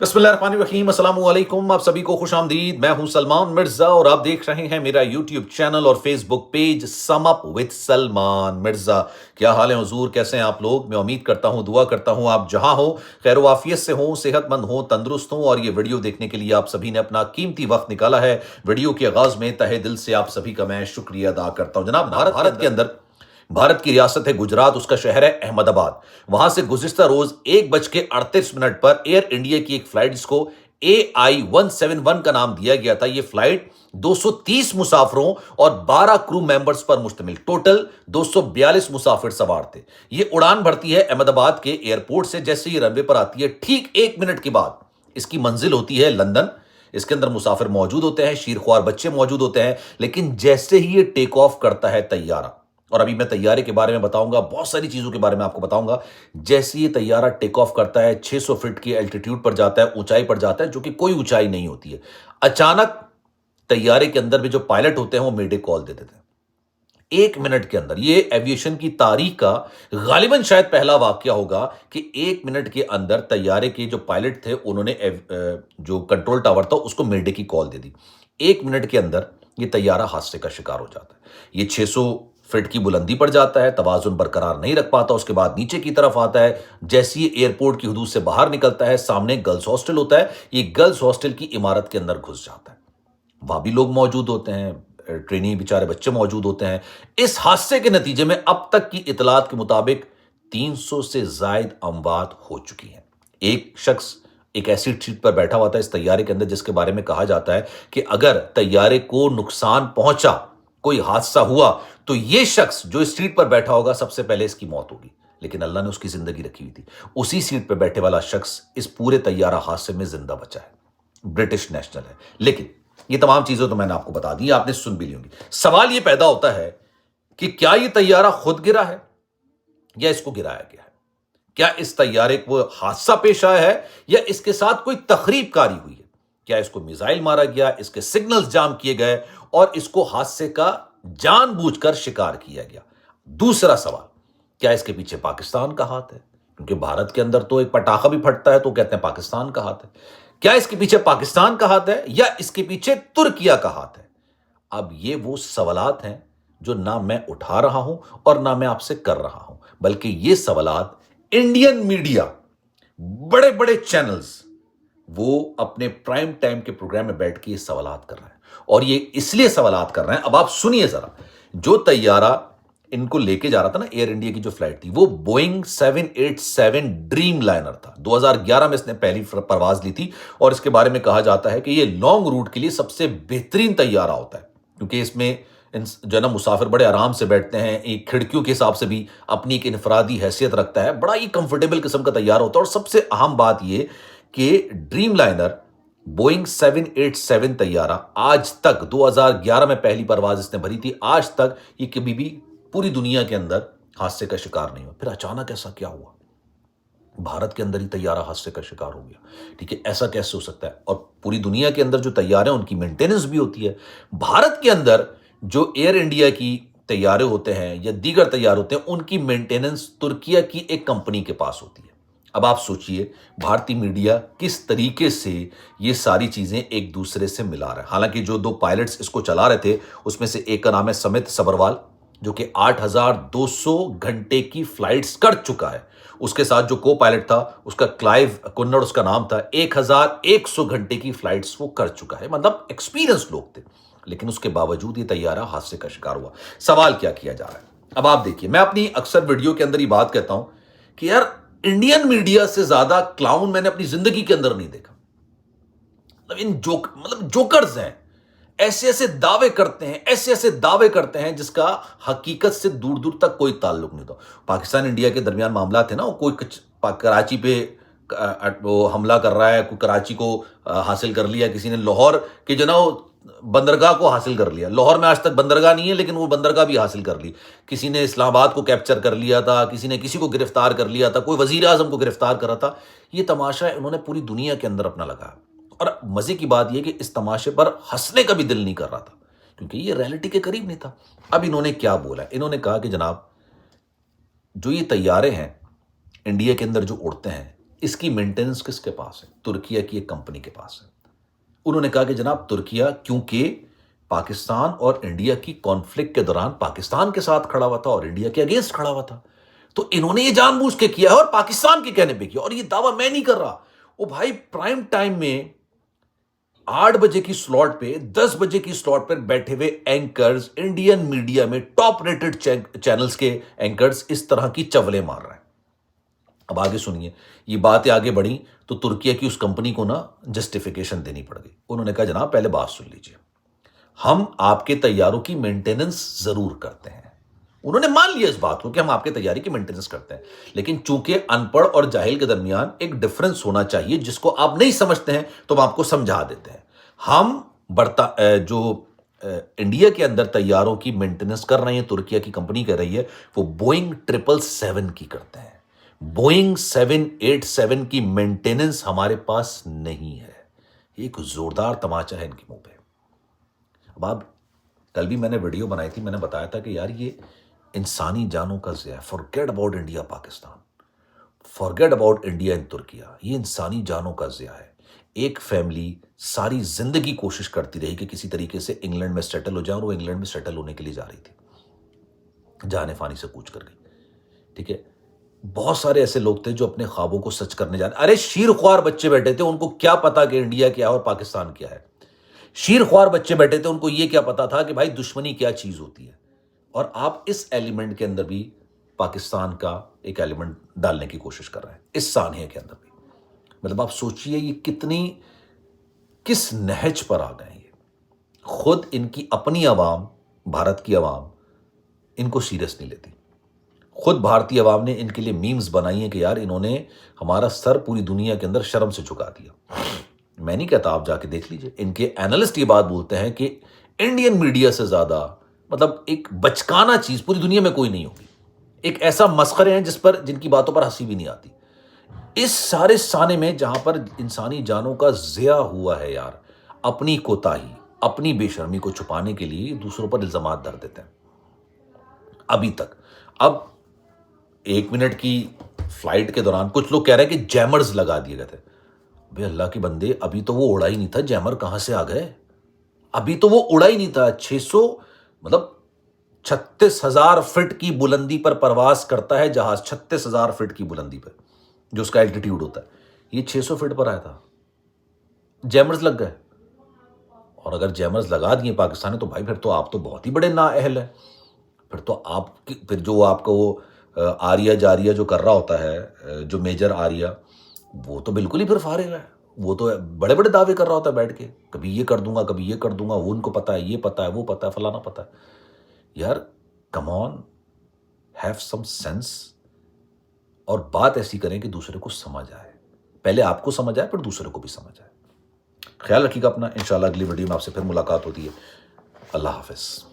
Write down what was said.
बिस्मिल्लाहिर्रहमानिर्रहीम, अस्सलाम वालेकुम। आप सभी को खुश आमदीद। मैं हूं सलमान मिर्जा और आप देख रहे हैं मेरा यूट्यूब चैनल और Facebook page sum up with Salman Mirza. क्या हाल है हुजूर, कैसे हैं आप लोग? मैं उम्मीद करता हूं, दुआ करता हूं आप जहां हो खैर वाफियत से हो, सेहतमंद हो, तंदुरुस्त हो। और ये वीडियो देखने के लिए आप सभी ने अपना कीमती वक्त निकाला है। वीडियो के आगाज में तहे दिल से आप सभी का मैं शुक्रिया अदा करता हूं। जनाब, भारत के अंदर भारत की रियासत है गुजरात, उसका शहर है अहमदाबाद। वहां से गुज़िश्ता रोज 1:38 पर एयर इंडिया की एक फ्लाइट, जिसको AI-171 का नाम दिया गया था, यह फ्लाइट 230 मुसाफिरों और 12 क्रू मेंबर्स पर मुश्तमिल टोटल 242 मुसाफिर सवार थे। यह उड़ान भरती है अहमदाबाद के एयरपोर्ट से। जैसे ही रनवे पर आती है, ठीक 1 मिनट के बाद इसकी मंजिल होती है लंदन। इसके अंदर मुसाफिर मौजूद होते हैं, शीरख्वार बच्चे मौजूद होते हैं। लेकिन जैसे ही ये टेक ऑफ करता है तैयारा, और अभी मैं तैयारे के बारे में बताऊंगा, बहुत सारी चीजों के बारे में आपको बताऊंगा। जैसे ये तैयारा टेक ऑफ करता है, 600 फीट की एल्टीट्यूड पर जाता है, ऊंचाई पर जाता है, जो कि कोई ऊंचाई नहीं होती है। अचानक तैयारे के अंदर भी जो पायलट होते हैं वो मेडे कॉल दे देते हैं। 1 मिनट के अंदर, ये एविएशन की तारीख का गालिबन शायद पहला वाकया होगा कि 1 मिनट के अंदर तैयारे के जो पायलट थे उन्होंने जो कंट्रोल टावर था उसको मेडे की कॉल दे दी। 1 मिनट के अंदर ये तैयारा हादसे का शिकार हो जाता है। ये 600 फीट की बुलंदी पर जाता है, तवाजुन बरकरार नहीं रख पाता, उसके बाद नीचे की तरफ आता है। जैसे ही एयरपोर्ट की हदूद से बाहर निकलता है, सामने गर्ल्स हॉस्टल होता है, ये गर्ल्स हॉस्टल की इमारत के अंदर घुस जाता है। वहां भी लोग मौजूद होते हैं, ट्रेनी बेचारे बच्चे मौजूद होते हैं। इस हादसे के नतीजे में अब तक की इतलात के मुताबिक 300 से जायद अमवात हो चुकी हैं। एक शख्स एक ऐसी सीट पर बैठा हुआ था इस तैयारे के अंदर, जिसके बारे में कहा जाता है कि अगर तैयारे को नुकसान पहुंचा, कोई हादसा हुआ, तो यह शख्स जो इस सीट पर बैठा होगा, सबसे पहले इसकी मौत होगी। लेकिन अल्लाह ने उसकी जिंदगी रखी हुई थी। उसी सीट पर बैठे वाला शख्स इस पूरे तैयारा हादसे में जिंदा बचा है, ब्रिटिश नेशनल है। लेकिन ये तमाम चीजें तो मैंने आपको बता दी, आपने सुन भी ली होंगी। सवाल ये पैदा होता है कि क्या ये तैयारा खुद गिरा है या इसको गिराया गया है? क्या इस तैयारे को हादसा पेश आया है या इसके साथ कोई तखरीबकारी हुई है? क्या इसको मिसाइल मारा गया, इसके सिग्नल्स जाम किए गए और इसको हादसे का जानबूझकर शिकार किया गया? दूसरा सवाल, क्या इसके पीछे पाकिस्तान का हाथ है? क्योंकि भारत के अंदर तो एक पटाखा भी फटता है तो कहते हैं पाकिस्तान का हाथ है। क्या इसके पीछे पाकिस्तान का हाथ है या इसके पीछे तुर्किया का हाथ है? अब ये वो सवालात हैं जो ना मैं उठा रहा हूं और ना मैं आपसे कर रहा हूं, बल्कि ये सवालात इंडियन मीडिया, बड़े बड़े चैनल्स, वो अपने प्राइम टाइम के प्रोग्राम में बैठ के ये सवालात कर रहे हैं। और ये इसलिए सवालात कर रहे हैं, अब आप सुनिए जरा। जो तैयारा इनको लेके जा रहा था ना, एयर इंडिया की जो फ्लाइट थी, वो बोइंग 787 ड्रीम लाइनर था। 2011 में इसने पहली परवाज ली थी और इसके बारे में कहा जाता है कि ये लॉन्ग रूट के लिए सबसे बेहतरीन तैयारा होता है, क्योंकि इसमें जो ना मुसाफिर बड़े आराम से बैठते हैं, एक खिड़कियों के हिसाब से भी अपनी एक इनफरादी हैसियत रखता है, बड़ा ही कंफर्टेबल किस्म का तैयारा होता है। और सबसे अहम बात यह कि ड्रीम लाइनर बोइंग 787 तैयारा आज तक, 2011 में पहली परवाज इसने भरी थी, आज तक ये कभी भी पूरी दुनिया के अंदर हादसे का शिकार नहीं हुआ। फिर अचानक ऐसा क्या हुआ? भारत के अंदर ही तैयारा हादसे का शिकार हो गया। ठीक है, ऐसा कैसे हो सकता है? और पूरी दुनिया के अंदर जो तैयारे हैं उनकी मेंटेनेंस भी होती है। भारत के अंदर जो एयर इंडिया की तैयारे होते हैं या दीगर तैयार होते हैं, उनकी मेंटेनेंस तुर्किया की एक कंपनी के पास होती है। अब आप सोचिए भारतीय मीडिया किस तरीके से ये सारी चीजें एक दूसरे से मिला रहा है। हालांकि जो दो पायलट्स इसको चला रहे थे, उसमें से एक का नाम है समित सबरवाल, जो कि 8,200 घंटे की फ्लाइट्स कर चुका है। उसके साथ जो को पायलट था, उसका क्लाइव कुन्नड़ उसका नाम था, 1,100 घंटे की फ्लाइट्स वो कर चुका है। मतलब एक्सपीरियंस लोग थे। लेकिन उसके बावजूद ये तैयारा हादसे का शिकार हुआ। सवाल क्या किया जा रहा है? अब आप देखिए, मैं अपनी अक्सर वीडियो के अंदर ये बात कहता हूं कि यार, इंडियन मीडिया से ज्यादा क्लाउन मैंने अपनी जिंदगी के अंदर नहीं देखा। मतलब जोकर्स हैं, ऐसे ऐसे दावे करते हैं, ऐसे ऐसे दावे करते हैं जिसका हकीकत से दूर दूर तक कोई ताल्लुक नहीं था। पाकिस्तान इंडिया के दरमियान मामला थे ना, कोई कराची पे वो हमला कर रहा है, कोई कराची को हासिल कर लिया, किसी ने लाहौर के जो ना बंदरगाह को हासिल कर लिया। लाहौर में आज तक बंदरगाह नहीं है, लेकिन वो बंदरगाह भी हासिल कर ली। किसी ने इस्लामाबाद को कैप्चर कर लिया था, किसी ने किसी को गिरफ्तार कर लिया था, कोई वजीर आजम को गिरफ्तार कर रहा था। ये तमाशा इन्होंने पूरी दुनिया के अंदर अपना लगाया। और मजे की बात यह कि इस तमाशे पर हंसने का भी दिल नहीं कर रहा था, क्योंकि ये रियलिटी के करीब नहीं था। अब इन्होंने क्या बोला? इन्होंने कहा कि जनाब, जो ये तैयारे हैं इंडिया के अंदर जो उड़ते हैं, اس کی مینٹیننس کس کے پاس ہے؟ ترکیہ کی ایک کمپنی کے پاس ہے۔ انہوں نے کہا کہ جناب ترکیہ کیونکہ پاکستان اور انڈیا کی کانفلکٹ کے دوران پاکستان کے ساتھ کھڑا ہوا تھا اور انڈیا کے اگینسٹ کھڑا ہوا تھا، تو انہوں نے یہ جان بوجھ کے کیا ہے اور پاکستان کے کہنے پہ کیا، اور یہ دعویٰ میں نہیں کر رہا۔ وہ بھائی پرائم ٹائم میں 8 بجے کی سلاٹ پہ 10 بجے کی سلاٹ پر بیٹھے ہوئے اینکرز انڈین میڈیا میں ٹاپ ریٹڈ چینلز کے اینکرز اس طرح کی چولے مار رہے ہیں۔ اب آگے سنیے، یہ باتیں آگے بڑھیں تو ترکیہ کی اس کمپنی کو نا جسٹیفیکیشن دینی پڑ گئی۔ انہوں نے کہا جناب پہلے بات سن لیجئے، ہم آپ کے طیاروں کی مینٹیننس ضرور کرتے ہیں۔ انہوں نے مان لیا اس بات کو کہ ہم آپ کے طیارے کی مینٹیننس کرتے ہیں، لیکن چونکہ ان پڑھ اور جاہل کے درمیان ایک ڈفرنس ہونا چاہیے جس کو آپ نہیں سمجھتے ہیں تو ہم آپ کو سمجھا دیتے ہیں۔ ہم جو انڈیا کے اندر طیاروں کی مینٹیننس کر رہے ہیں، ترکیہ کی کمپنی کر رہی ہے، وہ بوئنگ 777 کی کرتے ہیں۔ بوئنگ 787 کی مینٹیننس ہمارے پاس نہیں ہے۔ ایک زوردار تماچا ہے ان کے منہ پہ۔ اب آپ کل بھی میں نے ویڈیو بنائی تھی، میں نے بتایا تھا کہ یار یہ انسانی جانوں کا ضیاع، forget about India Pakistan, forget about India and ترکیہ، یہ انسانی جانوں کا ضیاع ہے۔ ایک فیملی ساری زندگی کوشش کرتی رہی کہ کسی طریقے سے انگلینڈ میں سیٹل ہو جائے، اور وہ انگلینڈ میں سیٹل ہونے کے لیے جا رہی تھی، جانے فانی سے کوچ کر گئی، ٹھیک ہے۔ بہت سارے ایسے لوگ تھے جو اپنے خوابوں کو سچ کرنے جاتے، ارے شیر خوار بچے بیٹھے تھے، ان کو کیا پتا کہ انڈیا کیا ہے اور پاکستان کیا ہے۔ شیر خوار بچے بیٹھے تھے، ان کو یہ کیا پتا تھا کہ بھائی دشمنی کیا چیز ہوتی ہے، اور آپ اس ایلیمنٹ کے اندر بھی پاکستان کا ایک ایلیمنٹ ڈالنے کی کوشش کر رہے ہیں، اس سانحے کے اندر بھی۔ مطلب آپ سوچئے یہ کس نہج پر آ گئے ہیں۔ یہ خود ان کی اپنی عوام، بھارت کی عوام ان کو سیریس نہیں لیتی۔ خود بھارتی عوام نے ان کے لیے میمز بنائی ہیں کہ یار انہوں نے ہمارا سر پوری دنیا کے اندر شرم سے جھکا دیا۔ میں نہیں کہتا، آپ جا کے دیکھ لیجئے، ان کے اینالسٹ یہ بات بولتے ہیں کہ انڈین میڈیا سے زیادہ مطلب ایک بچکانہ چیز پوری دنیا میں کوئی نہیں ہوگی۔ ایک ایسا مسخرے ہیں جن کی باتوں پر ہنسی بھی نہیں آتی۔ اس سارے سانے میں جہاں پر انسانی جانوں کا ضیاع ہوا ہے یار، اپنی کوتاہی، اپنی بے شرمی کو چھپانے کے لیے دوسروں پر الزامات دھر دیتے ہیں۔ ابھی تک اب 1 منٹ کی فلائٹ کے دوران کچھ لوگ کہہ رہے ہیں کہ جیمرز لگا دیے گئے تھے۔ بے اللہ کے بندے، ابھی تو وہ اڑا ہی نہیں تھا، جیمر کہاں سے آ گئے؟ ابھی تو وہ اڑا ہی نہیں تھا۔ 36,000 فٹ کی بلندی پر پرواز کرتا ہے جہاز، 36,000 فٹ کی بلندی پہ جو اس کا الٹیٹیوڈ ہوتا ہے، یہ 600 فٹ پر آیا تھا، جیمرز لگ گئے۔ اور اگر جیمرز لگا دیے پاکستان نے تو بھائی پھر تو آپ تو بہت ہی بڑے نااہل ہیں۔ پھر جو آپ کو وہ آریہ جاریہ جو کر رہا ہوتا ہے، جو میجر آریہ، وہ تو بالکل ہی پھر فارغ ہے۔ وہ تو بڑے بڑے دعوے کر رہا ہوتا ہے بیٹھ کے، کبھی یہ کر دوں گا، کبھی یہ کر دوں گا، وہ ان کو پتا ہے، یہ پتا ہے، وہ پتا ہے، فلانا پتا ہے۔ یار کم آن، ہیو سم سینس، اور بات ایسی کریں کہ دوسرے کو سمجھ آئے، پہلے آپ کو سمجھ آئے پھر دوسرے کو بھی سمجھ آئے۔ خیال رکھیے گا اپنا، انشاءاللہ اگلی ویڈیو میں آپ سے پھر ملاقات ہوتی ہے۔ اللہ حافظ۔